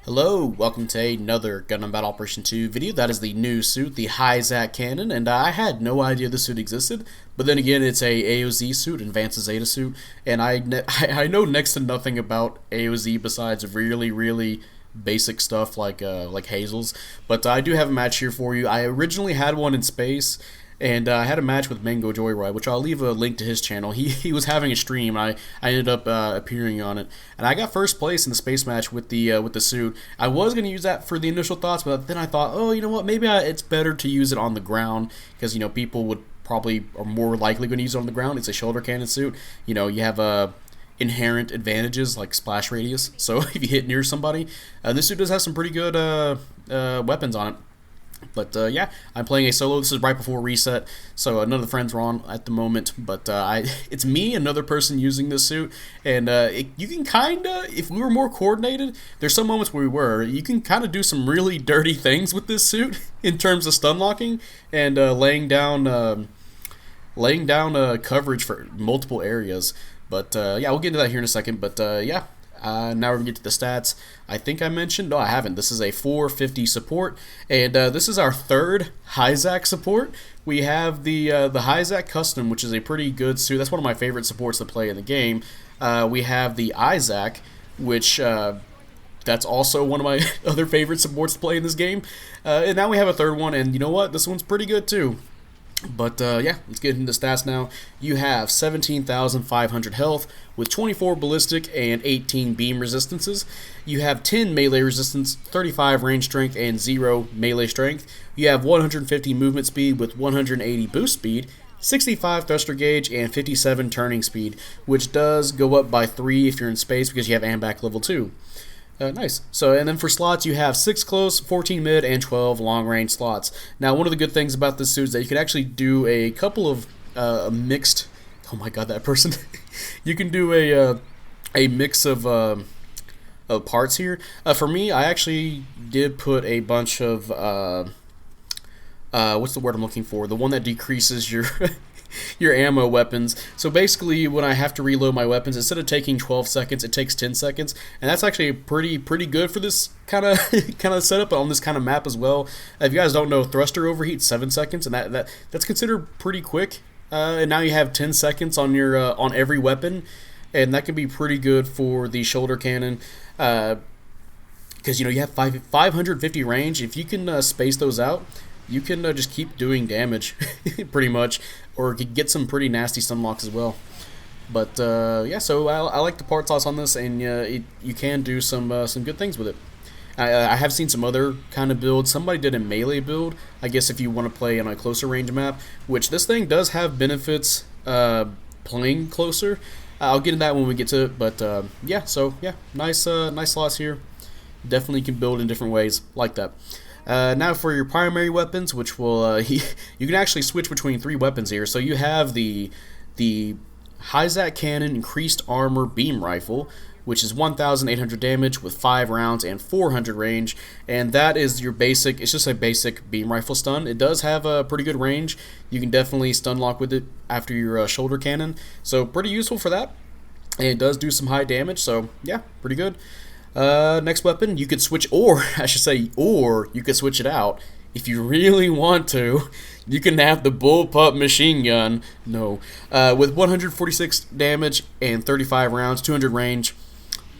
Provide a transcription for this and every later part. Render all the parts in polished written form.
Hello, welcome to another Gundam Battle Operation 2 video. That is the new suit, the Hizack cannon, and I had no idea the suit existed, but then again, it's a AOZ suit, Advanced Zeta suit, and I know next to nothing about AOZ besides really basic stuff like Hazel's, but I do have a match here for you. I originally had one in space, and I had a match with Mango Joyride, which I'll leave a link to his channel. He was having a stream, and I ended up appearing on it, and I got first place in the space match with the suit. I was gonna use that for the initial thoughts, but then I thought, oh, you know what? Maybe it's better to use it on the ground because people would probably are more likely going to use it on the ground. It's a shoulder cannon suit. You have inherent advantages like splash radius. So if you hit near somebody, this suit does have some pretty good weapons on it. But yeah, I'm playing a solo. This is right before reset, so none of the friends are on at the moment. But it's me, another person using this suit, and you can if we were more coordinated, there's some moments where you can kind of do some really dirty things with this suit in terms of stun locking and laying down coverage for multiple areas. But yeah, we'll get into that here in a second. But yeah. Now we're going to get to the stats. I think I mentioned, no I haven't, this is a 450 support, and this is our third Hizack support. We have the Hizack Custom, which is a pretty good suit. That's one of my favorite supports to play in the game. We have the Hizack, which that's also one of my other favorite supports to play in this game. And now we have a third one, and you know what, this one's pretty good too. But yeah, let's get into the stats now. You have 17,500 health with 24 ballistic and 18 beam resistances. You have 10 melee resistance, 35 range strength, and 0 melee strength. You have 150 movement speed with 180 boost speed, 65 thruster gauge, and 57 turning speed, which does go up by 3 if you're in space because you have AMBAC level 2. Nice. So, and then for slots, you have 6 close, 14 mid, and 12 long-range slots. Now, one of the good things about this suit is that you can actually do a couple of mixed... Oh my god, that person. You can do a mix of parts here. For me, I actually did put a bunch of... what's the word I'm looking for? The one that decreases your... your ammo weapons. So basically, when I have to reload my weapons, instead of taking 12 seconds, it takes 10 seconds, and that's actually pretty good for this kind of setup on this kind of map as well. If you guys don't know, thruster overheats 7 seconds, and that's considered pretty quick. And now you have 10 seconds on your on every weapon, and that can be pretty good for the shoulder cannon. Because you have 550 range. If you can space those out, you can just keep doing damage, pretty much, or get some pretty nasty stun locks as well. But yeah, so I like the part toss on this, and you can do some good things with it. I have seen some other kind of builds. Somebody did a melee build, I guess if you want to play on a closer range map, which this thing does have benefits playing closer. I'll get into that when we get to it, but yeah, so yeah, nice slots here. Definitely can build in different ways like that. Now for your primary weapons, which will you can actually switch between 3 weapons here. So you have the Hizack Cannon Increased Armor Beam Rifle, which is 1,800 damage with 5 rounds and 400 range, and that is your basic. It's just a basic beam rifle stun. It does have a pretty good range. You can definitely stun lock with it after your shoulder cannon, so pretty useful for that. And it does do some high damage, so yeah, pretty good. Next weapon, you could switch, or you could switch it out if you really want to. You can have the Bullpup Machine Gun, with 146 damage and 35 rounds, 200 range,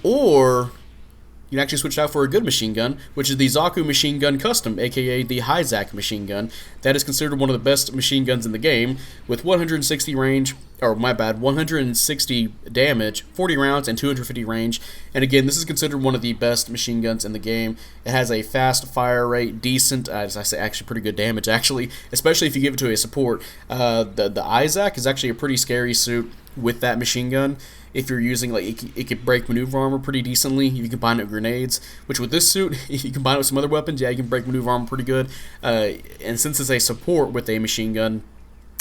or you can actually switch it out for a good machine gun, which is the Zaku Machine Gun Custom, aka the Hizack Machine Gun. That is considered one of the best machine guns in the game, with 160 range, or my bad, 160 damage, 40 rounds, and 250 range. And again, this is considered one of the best machine guns in the game. It has a fast fire rate, decent, as I say, actually pretty good damage, actually, especially if you give it to a support. The Hizack is actually a pretty scary suit with that machine gun. If you're using, it could break maneuver armor pretty decently. You can combine it with grenades, which with this suit, if you combine it with some other weapons, yeah, you can break maneuver armor pretty good. And since it's a support with a machine gun,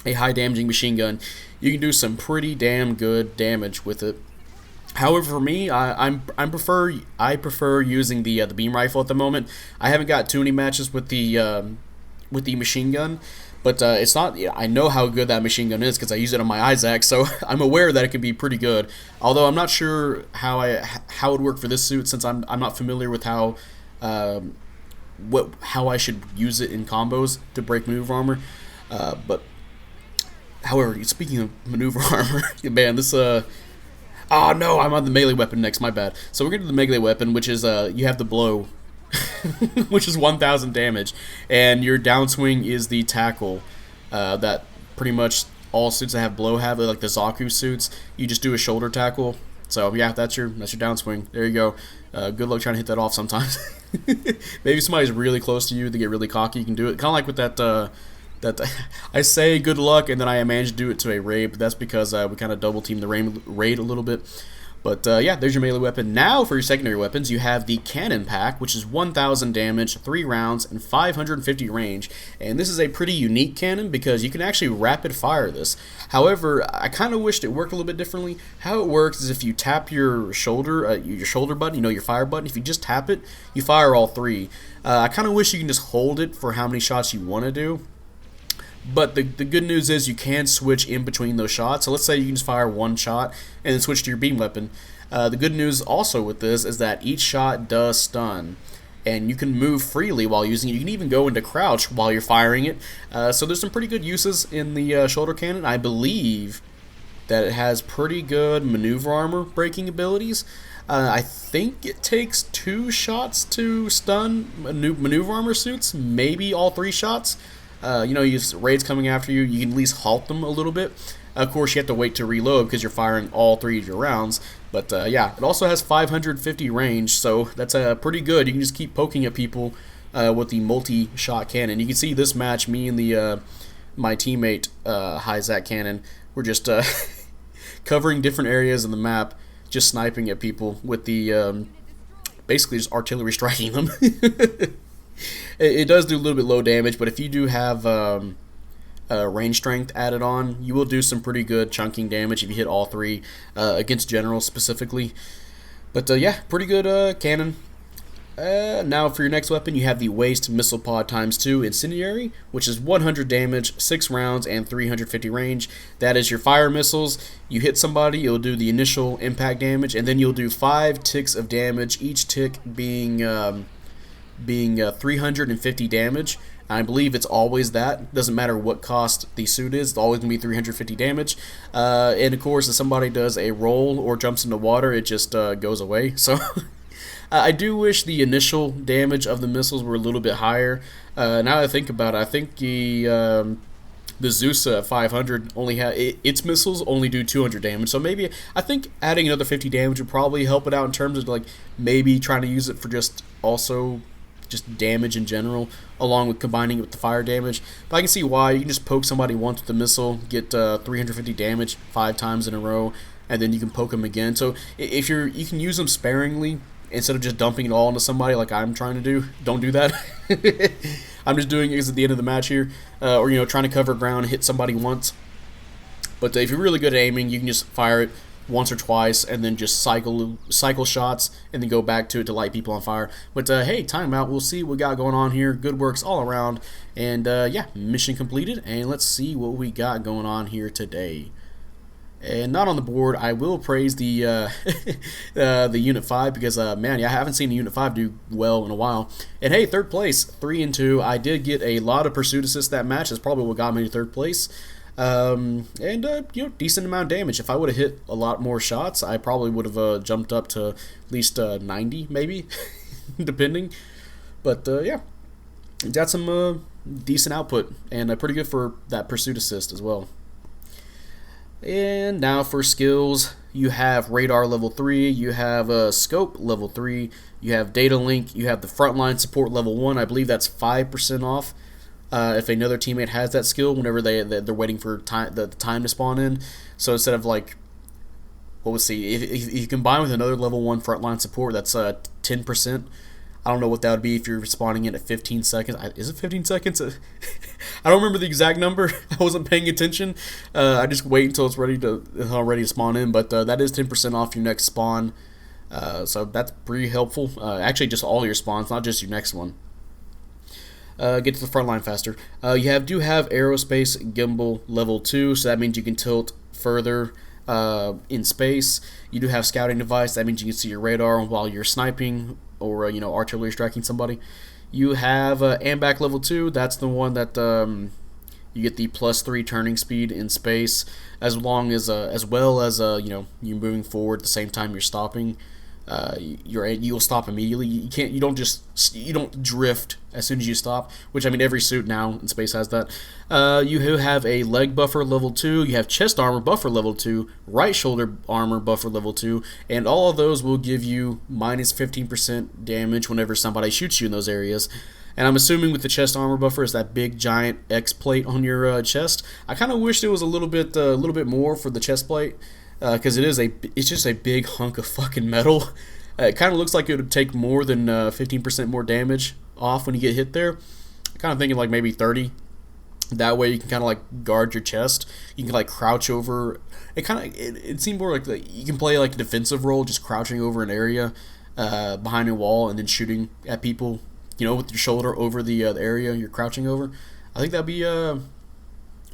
a high damaging machine gun, you can do some pretty damn good damage with it. However, for me, I prefer using the beam rifle at the moment. I haven't got too many matches with the machine gun, But it's not. Yeah, I know how good that machine gun is because I use it on my Hizack, so I'm aware that it could be pretty good. Although I'm not sure how it would work for this suit since I'm not familiar with um, how I should use it in combos to break maneuver armor. But however, speaking of maneuver armor, man, this oh no, I'm on the melee weapon next. My bad. So we're getting to the melee weapon, which is you have the blow, which is 1,000 damage, and your downswing is the tackle. That pretty much all suits that have blow have, like the Zaku suits. You just do a shoulder tackle. So yeah, that's your downswing. There you go. Good luck trying to hit that off sometimes. Maybe somebody's really close to you, they get really cocky. You can do it, kind of like with that. I say good luck, and then I managed to do it to a raid, but that's because we kind of double teamed the raid a little bit. But yeah, there's your melee weapon. Now for your secondary weapons, you have the cannon pack, which is 1,000 damage, 3 rounds, and 550 range. And this is a pretty unique cannon because you can actually rapid fire this. However, I kind of wished it worked a little bit differently. How it works is if you tap your shoulder button, your fire button, if you just tap it, you fire all 3. I kind of wish you can just hold it for how many shots you want to do. But the good news is you can switch in between those shots. So let's say you can just fire 1 shot and then switch to your beam weapon. The good news also with this is that each shot does stun. And you can move freely while using it. You can even go into crouch while you're firing it. So there's some pretty good uses in the shoulder cannon. I believe that it has pretty good maneuver armor breaking abilities. I think it takes 2 shots to stun maneuver armor suits, maybe all 3 shots. You have raids coming after you, you can at least halt them a little bit. Of course, you have to wait to reload because you're firing all 3 of your rounds. But yeah, it also has 550 range, so that's pretty good. You can just keep poking at people with the multi-shot cannon. You can see this match, me and my teammate Hizack cannon, we're just covering different areas of the map, just sniping at people with the basically just artillery striking them. It does do a little bit low damage, but if you do have range strength added on, you will do some pretty good chunking damage if you hit all 3 against generals specifically. But yeah, pretty good cannon. Now for your next weapon, you have the Waste Missile Pod ×2 Incendiary, which is 100 damage, 6 rounds, and 350 range. That is your fire missiles. You hit somebody, you'll do the initial impact damage, and then you'll do 5 ticks of damage, each tick being 350 damage. I believe it's always that. Doesn't matter what cost the suit is, it's always going to be 350 damage. And of course, if somebody does a roll or jumps into water, it just goes away. So I do wish the initial damage of the missiles were a little bit higher. Now that I think about it, I think the Zeusa at 500 only its missiles only do 200 damage. So maybe I think adding another 50 damage would probably help it out in terms of like maybe trying to use it for just damage in general, along with combining it with the fire damage. But I can see why. You can just poke somebody once with the missile, get 350 damage 5 times in a row, and then you can poke them again. So if you can use them sparingly instead of just dumping it all into somebody like I'm trying to do. Don't do that. I'm just doing it at the end of the match here, or trying to cover ground, hit somebody once. But if you're really good at aiming, you can just fire it once or twice, and then just cycle shots, and then go back to it to light people on fire. But hey, timeout. We'll see what we got going on here. Good works all around, and yeah, mission completed. And let's see what we got going on here today. And not on the board, I will praise the the Unit 5 because man, yeah, I haven't seen the Unit 5 do well in a while. And hey, third place, 3-2. I did get a lot of pursuit assists that match. That's probably what got me to third place. And decent amount of damage. If I would have hit a lot more shots, I probably would have jumped up to at least 90, maybe, depending. But yeah, got some decent output, and pretty good for that pursuit assist as well. And now for skills, you have radar level 3, you have scope level 3, you have data link, you have the frontline support level 1. I believe that's 5% off. If another teammate has that skill, whenever they're waiting for the time to spawn in. So instead of like, well, let's see, if you combine with another level 1 frontline support, that's 10%. I don't know what that would be if you're spawning in at 15 seconds. Is it 15 seconds? I don't remember the exact number. I wasn't paying attention. I just wait until it's ready to spawn in. But that is 10% off your next spawn. So that's pretty helpful. Actually, just all your spawns, not just your next one. get to the front line faster. You do have aerospace gimbal level 2, so that means you can tilt further in space. You do have scouting device, that means you can see your radar while you're sniping or artillery striking somebody. You have AMBAC level 2, that's the one that you get the +3 turning speed in space, as well as you're moving forward at the same time you're stopping. You'll stop immediately. You don't drift as soon as you stop, which I mean every suit now in space has that. You have a leg buffer level 2, you have chest armor buffer level 2, right shoulder armor buffer level 2, and all of those will give you -15% damage whenever somebody shoots you in those areas. And I'm assuming with the chest armor buffer is that big giant X plate on your chest. I kind of wish there was a little bit more for the chest plate. Because it's just a big hunk of fucking metal. It kind of looks like it would take more than 15% more damage off when you get hit there. I'm kind of thinking like maybe 30. That way you can kind of like guard your chest. You can like crouch over. It seemed more like you can play like a defensive role, just crouching over an area behind a wall and then shooting at people. With your shoulder over the area you're crouching over. I think that'd be a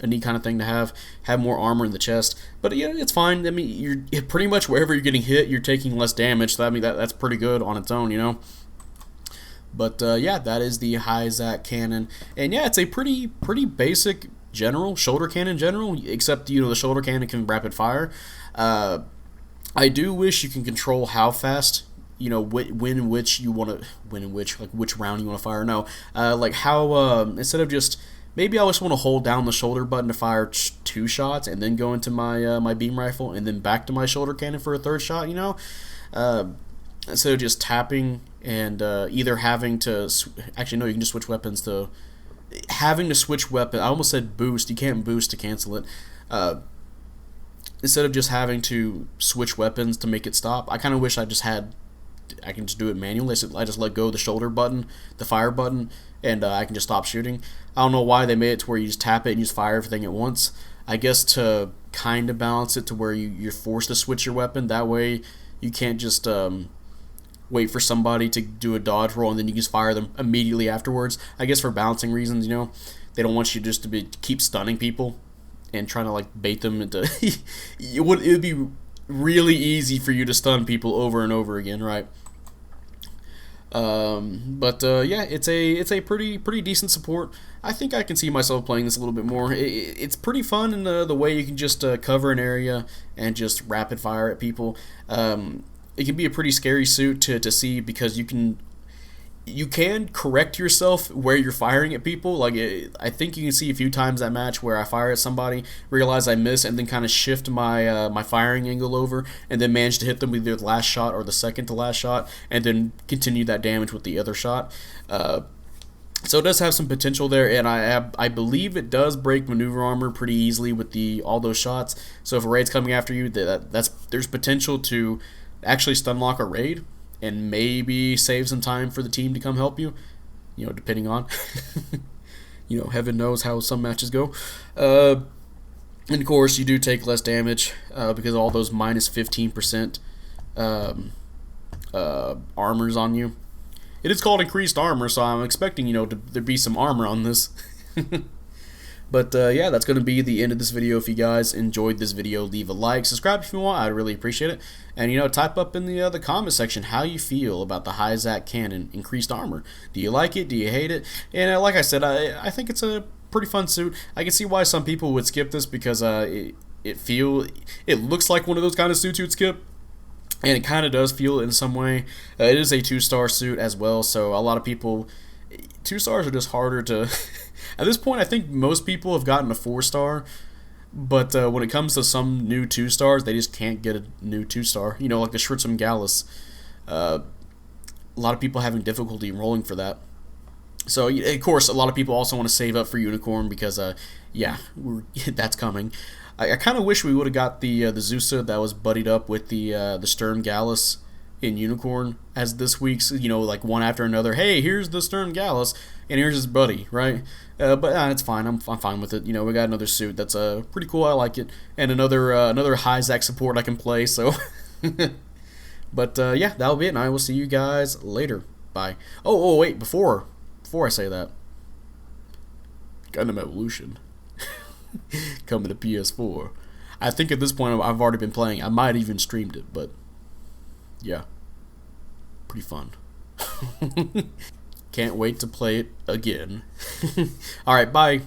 neat kind of thing to have more armor in the chest. But yeah, it's fine. I mean, you're pretty much wherever you're getting hit, you're taking less damage. So I mean, that's pretty good on its own, But yeah, that is the Hizack cannon, and yeah, it's a pretty basic shoulder cannon general. Except the shoulder cannon can rapid fire. I do wish you can control how fast. Which round you want to fire. No, like how instead of just. Maybe I just want to hold down the shoulder button to fire 2 shots and then go into my my beam rifle and then back to my shoulder cannon for a 3rd shot, instead of just tapping and either having to... Actually, no, you can just switch weapons to... Having to switch weapon... I almost said boost. You can't boost to cancel it. Instead of just having to switch weapons to make it stop, I kind of wish I can just do it manually. I just let go of the shoulder button, the fire button, and I can just stop shooting. I don't know why they made it to where you just tap it and you just fire everything at once. I guess to kind of balance it to where you're forced to switch your weapon. That way you can't just wait for somebody to do a dodge roll and then you just fire them immediately afterwards. I guess for balancing reasons, they don't want you just to keep stunning people and trying to like bait them into... it would be really easy for you to stun people over and over again, right? Yeah, it's a pretty decent support. I think I can see myself playing this a little bit more. It's pretty fun in the way you can just cover an area and just rapid fire at people. It can be a pretty scary suit to see because you can correct yourself where you're firing at people. Like I think you can see a few times that match where I fire at somebody, realize I miss, and then kind of shift my my firing angle over, and then manage to hit them with either the last shot or the second to last shot, and then continue that damage with the other shot. So it does have some potential there, and I believe it does break maneuver armor pretty easily with all those shots. So if a raid's coming after you, there's potential to actually stun lock a raid and maybe save some time for the team to come help you, depending on, heaven knows how some matches go. And of course, you do take less damage because of all those -15% armors on you. It is called increased armor, so I'm expecting, there be some armor on this. But yeah, that's going to be the end of this video. If you guys enjoyed this video, leave a like, subscribe if you want. I'd really appreciate it. And type up in the comment section how you feel about the Hizack cannon increased armor. Do you like it? Do you hate it? And like I said, I think it's a pretty fun suit. I can see why some people would skip this because it looks like one of those kind of suits you'd skip. And it kind of does feel it in some way. It is a 2-star suit as well, so a lot of people... 2 stars are just harder to... At this point, I think most people have gotten a 4-star, but when it comes to some new 2 stars, they just can't get a new 2-star. Like the Schritzum Gallus. A lot of people having difficulty rolling for that. So, of course, a lot of people also want to save up for Unicorn because, yeah, that's coming. I kind of wish we would have got the Zusa that was buddied up with the Sturm Gallus in Unicorn as this week's, like one after another. Hey, here's the Sturm Gallus, and here's his buddy, right? But it's fine. I'm fine with it. We got another suit that's pretty cool. I like it, and another Hizack support I can play. So, but yeah, that'll be it, and I will see you guys later. Bye. Oh wait, before I say that, Gundam Evolution coming to PS4. I think at this point I've already been playing. I might even streamed it, but yeah, pretty fun. Can't wait to play it again. Alright, bye.